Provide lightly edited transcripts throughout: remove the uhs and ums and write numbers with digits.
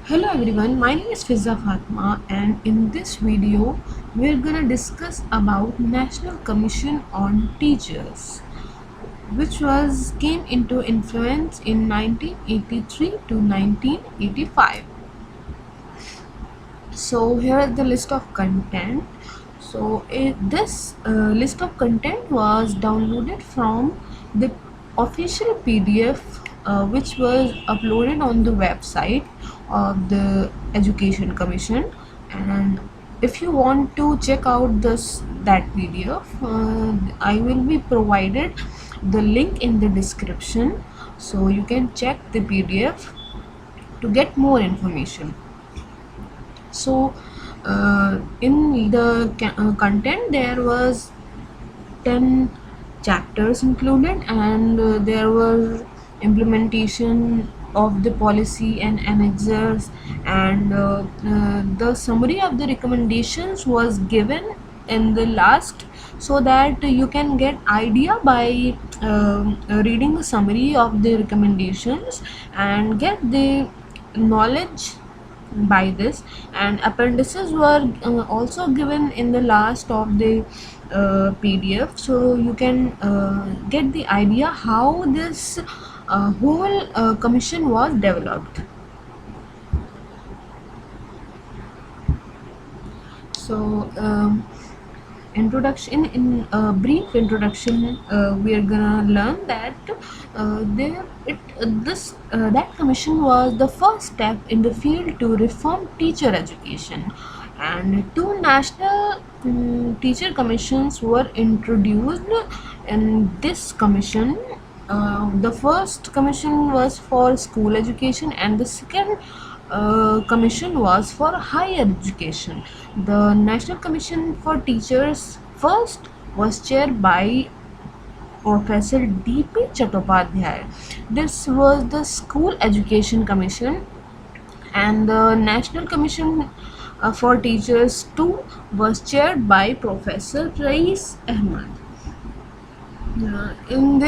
Hello everyone, my name is Fizza Fatma and in this video we're gonna discuss about National Commission on Teachers which was came into influence in 1983 to 1985. So here is the list of content. This list of content was downloaded from the official PDF which was uploaded on the website of the Education Commission. And if you want to check out that PDF, I will be provided the link in the description, so you can check the PDF to get more information. So in the content there was 10 chapters included, and there were implementation of the policy and annexes, and the summary of the recommendations was given in the last, so that you can get idea by reading the summary of the recommendations and get the knowledge by this. And appendices were also given in the last of the PDF, so you can get the idea how this whole commission was developed. So introduction, in a brief introduction, we are gonna learn that that commission was the first step in the field to reform teacher education, and two national teacher commissions were introduced in this commission. The first commission was for school education, and the second commission was for higher education. The National Commission for Teachers first was chaired by Professor D.P. Chattopadhyay. This was the School Education Commission, and the National Commission for Teachers 2 was chaired by Professor Rais Ahmad. In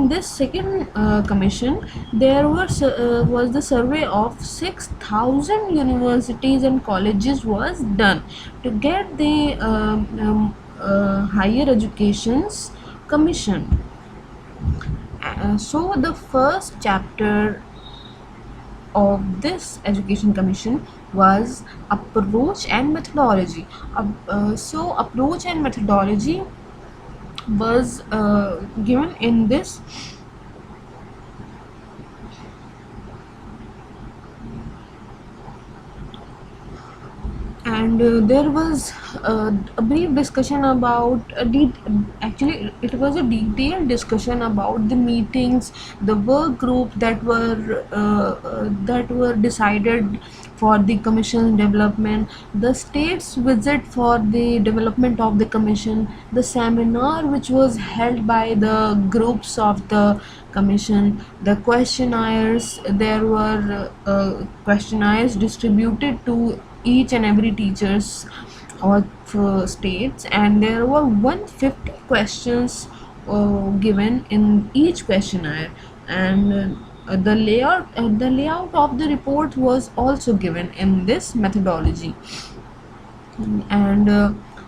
this second commission, there was the survey of 6,000 universities and colleges was done to get the higher education's commission. So the first chapter of this education commission was approach and methodology. So approach and methodology was given in this, and there was a brief discussion about actually it was a detailed discussion about the meetings, the work group that were decided for the commission development, the state's visit for the development of the commission, the seminar which was held by the groups of the commission, the questionnaires. There were questionnaires distributed to each and every teachers of states, and there were 150 questions given in each questionnaire, and the layout of the report was also given in this methodology. And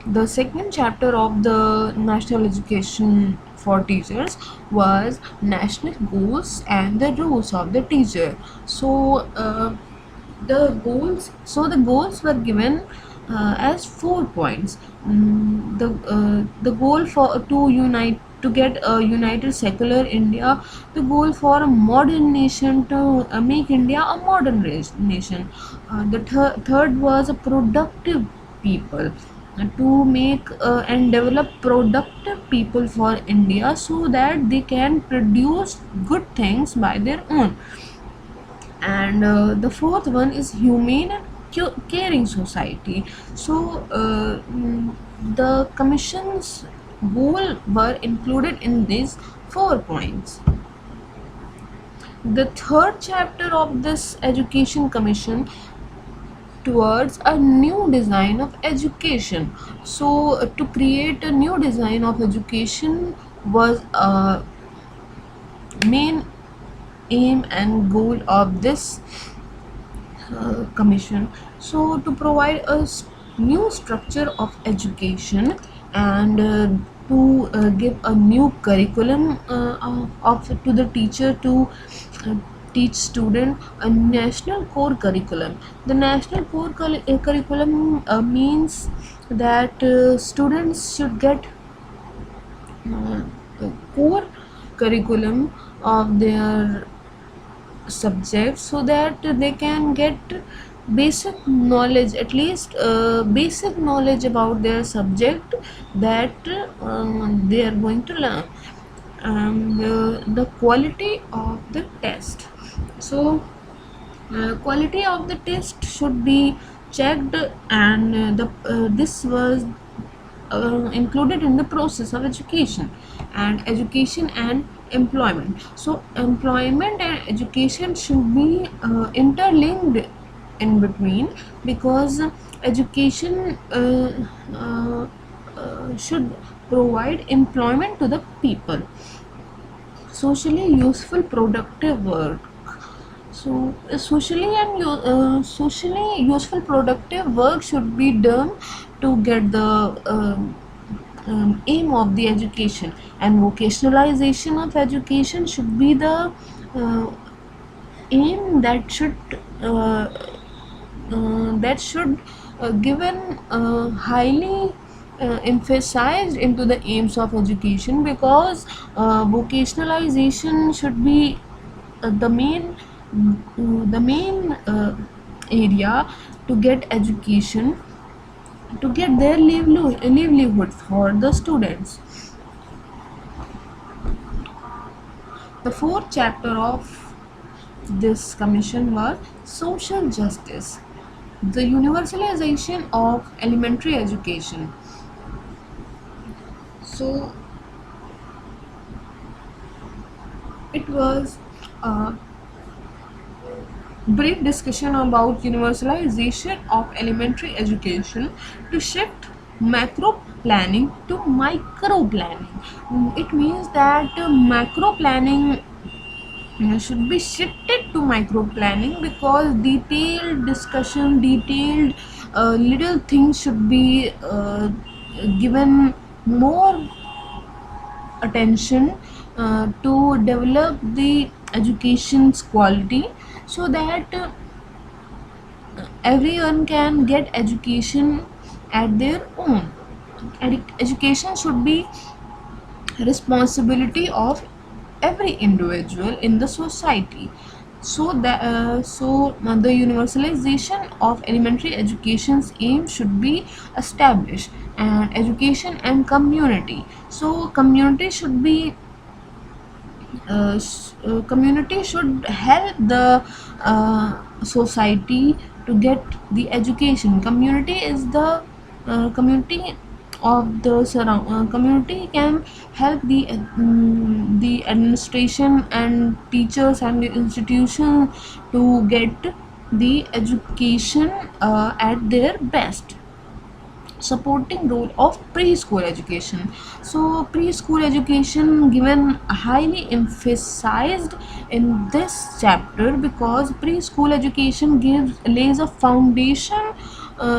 the second chapter of the National Education for Teachers was national goals and the roles of the teacher. So the goals were given as 4 points. The goal for to unite to get a united secular India, the goal for a modern nation to make India a modern nation. The third was a productive people, to make and develop productive people for India, so that they can produce good things by their own. And the fourth one is humane and caring society. So the commission's goal were included in these 4 points. The third chapter of this education commission towards a new design of education. So to create a new design of education was a main aim and goal of this Commission. So to provide a new structure of education and to give a new curriculum of to the teacher to uh, teach student a national core curriculum. The national core curriculum means that students should get the core curriculum of their subject so that they can get basic knowledge, at least basic knowledge about their subject that they are going to learn. And the quality of the test. So quality of the test should be checked, and this was included in the process of education and employment. So employment and education should be interlinked in between, because education should provide employment to the people. Socially useful productive work. So socially useful productive work should be done to get the aim of the education, and vocationalization of education should be the uh, aim that should given highly emphasized into the aims of education, because vocationalization should be the main area to get education, to get their livelihood for the students. The fourth chapter of this commission was social justice, the universalization of elementary education. So it was a brief discussion about universalization of elementary education to shift macro planning to micro planning. It means that macro planning should be shifted to micro planning, because detailed discussion, detailed little things should be given more attention to develop the education's quality, so that everyone can get education at their own. Education should be responsibility of every individual in the society. So the universalization of elementary education's aim should be established, and education and community. So community should help the society to get the education. Community is the community of the community can help the administration and teachers and the institution to get the education at their best. Supporting role of preschool education. So preschool education given highly emphasized in this chapter, because preschool education lays a foundation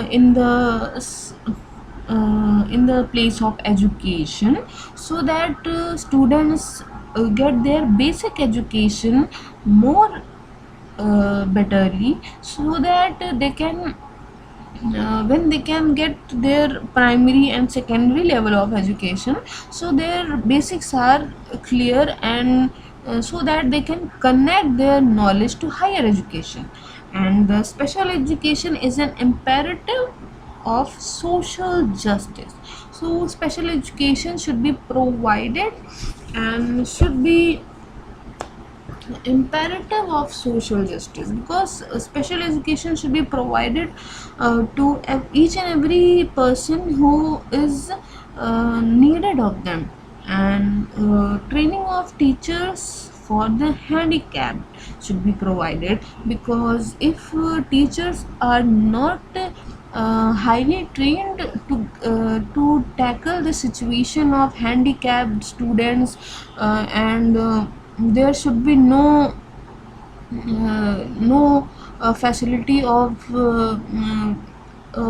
in the place of education, so that students get their basic education more betterly, so that they can when they can get their primary and secondary level of education, so their basics are clear, and so that they can connect their knowledge to higher education. And the special education is an imperative of social justice. So special education should be provided and should be imperative of social justice, because special education should be provided to each and every person who is needed of them. And training of teachers for the handicapped should be provided, because if teachers are not highly trained to tackle the situation of handicapped students, and there should be no facility of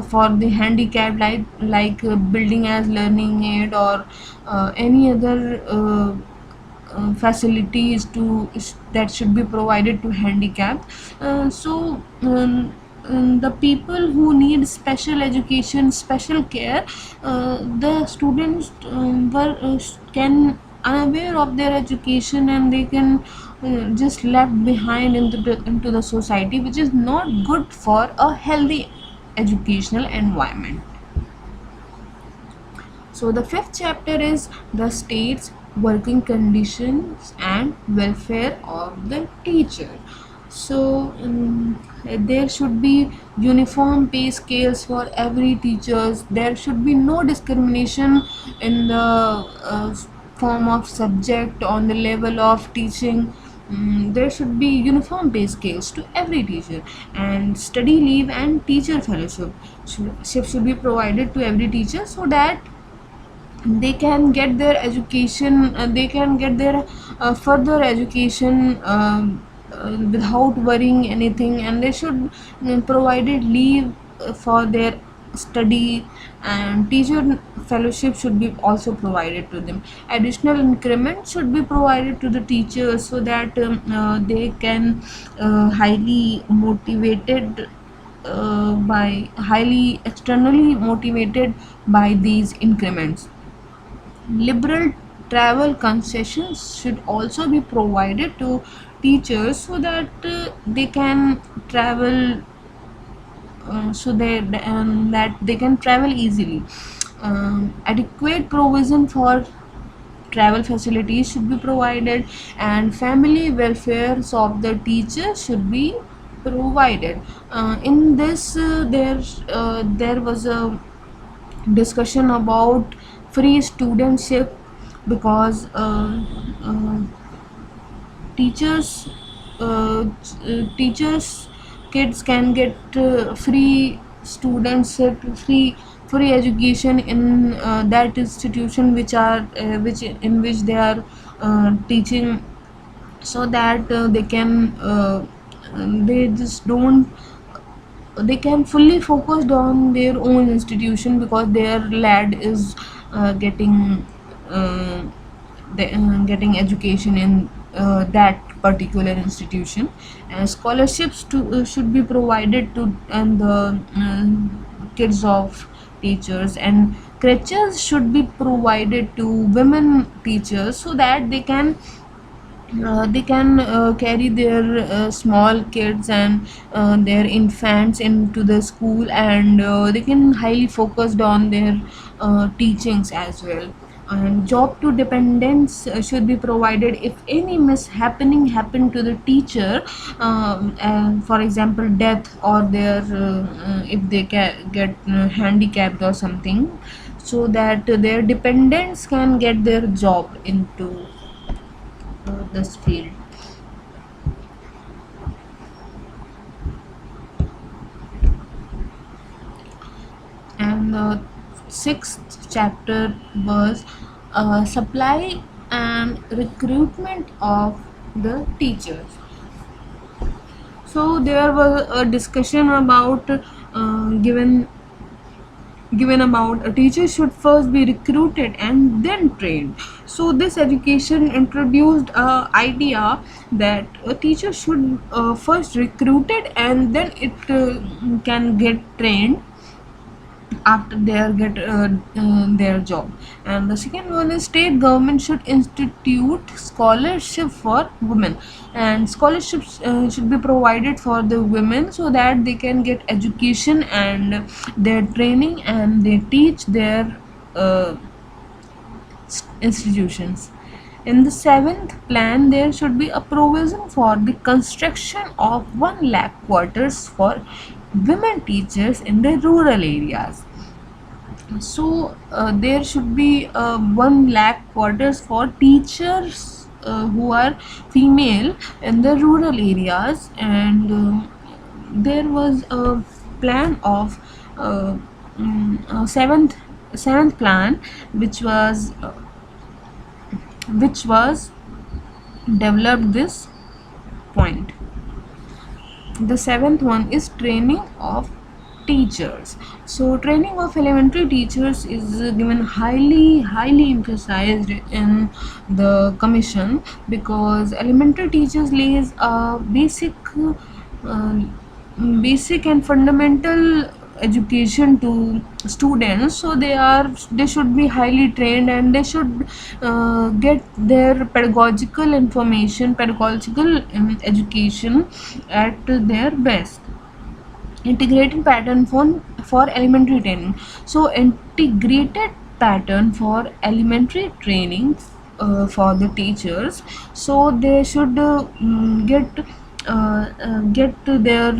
for the handicapped, like building as learning aid, or any other facilities that should be provided to handicapped. The people who need special education, special care, the students can unaware of their education, and they can just left behind into the society, which is not good for a healthy educational environment. So the fifth chapter is the state's working conditions and welfare of the teacher. So there should be uniform pay scales for every teachers. There should be no discrimination in the form of subject, on the level of teaching. There should be uniform pay scales to every teacher, and study leave and teacher fellowship should be provided to every teacher, so that they can get their education, they can get their further education without worrying anything. And they should provided leave for their study, and teacher fellowship should be also provided to them. Additional increment should be provided to the teachers, so that they can highly motivated by highly externally motivated by these increments. Liberal travel concessions should also be provided to teachers, so that they can travel, that they can travel easily. Adequate provision for travel facilities should be provided, and family welfare of the teachers should be provided. In this there was a discussion about free studentship, because teachers teachers kids can get free studentship, free education in that institution which they are teaching, so that they just don't they can fully focused on their own institution, because their lad is getting uh, getting education in that particular institution. And scholarships should be provided to and the kids of teachers, and crutches should be provided to women teachers, so that they can carry their small kids and their infants into the school, and they can highly focused on their teachings as well. And job to dependents should be provided if any mishappening happen to the teacher, and for example death, or their if they get handicapped or something, so that their dependents can get their job into this field. And the sixth chapter was supply and recruitment of the teachers. So there was a discussion about given about a teacher should first be recruited and then trained. So this education introduced a idea that a teacher should first recruited, and then it can get trained after they get their job. And the second one is state government should institute scholarship for women, and scholarships should be provided for the women, so that they can get education and their training, and they teach their uh, institutions. In the seventh plan, there should be a provision for the construction of 1 lakh quarters for women teachers in the rural areas. So there should be 1 lakh quarters for teachers who are female in the rural areas. And there was a plan of seventh plan, which was developed this point. The seventh one is training of teachers. So training of elementary teachers is given highly emphasized in the commission, because elementary teachers lays a uh, basic and fundamental education to students. So they should be highly trained, and they should get their pedagogical education at their best. Integrated pattern for elementary training. So integrated pattern for elementary training for the teachers. So they should get to their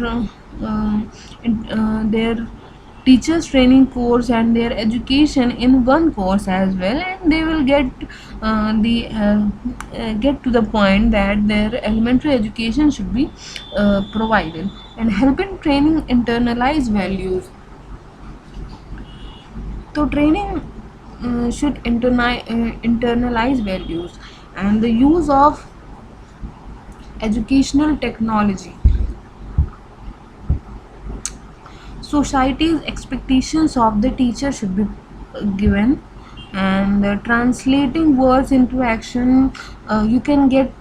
teachers training course and their education in one course as well, and they will get to the point that their elementary education should be provided. And helping training internalize values. So training should internalize values and the use of educational technology. Society's expectations of the teacher should be given, and translating words into action. You can get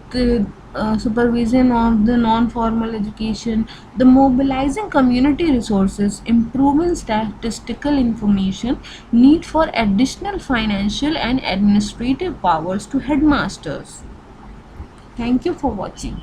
supervision of the non-formal education, the mobilizing community resources, improving statistical information, need for additional financial and administrative powers to headmasters. Thank you for watching.